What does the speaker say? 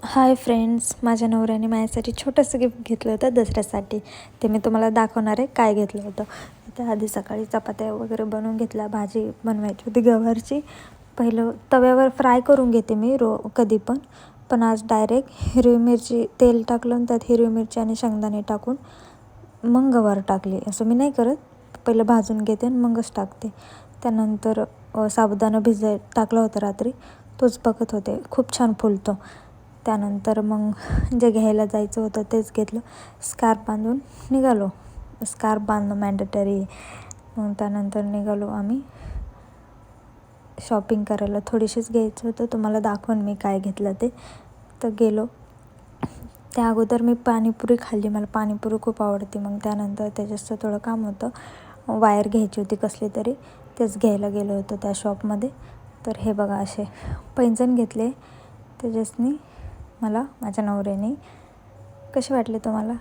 Hi friends, माझ्या नवऱ्याने माझ्यासाठी छोटंसं गिफ्ट घेतलं होतं दसऱ्यासाठी. ते मी तुम्हाला दाखवणार आहे काय घेतलं होतं. तर आधी सकाळी चपात्या वगैरे बनवून घेतल्या. भाजी बनवायची होती गवारची. पहिलं तव्यावर फ्राय करून घेते मी कधी पण आज डायरेक्ट हिरवी मिरची तेल टाकलं आणि त्यात हिरवी मिरची आणि शेंगदाणे टाकून मग गवार टाकली. असं मी नाही करत, पहिलं भाजून घेते आणि मगच टाकते. त्यानंतर साबुदाणा टाकला होता रात्री, तोच बघत होते, खूप छान फुलतो. त्यानंतर मग जे घ्यायला जायचं होतं तेच घेतलं. स्कार्फ बांधून निघालो. स्कार्फ बांधणं मॅन्डेटरी. मग त्यानंतर निघालो आम्ही शॉपिंग करायला. थोडीशीच घ्यायचं होतं, तुम्हाला दाखवून मी काय घेतलं ते. तर गेलो. त्या अगोदर मी पाणीपुरी खाल्ली, मला पाणीपुरी खूप आवडते. मग त्यानंतर त्याच्याचं थोडं काम होतं, वायर घ्यायची होती कसली तरी, तेच घ्यायला गेलो होतो त्या शॉपमध्ये. तर हे बघा असे पैंजण घेतले त्याच्यासनी मला माझ्या नवऱ्याने. कसे वाटले तुम्हाला?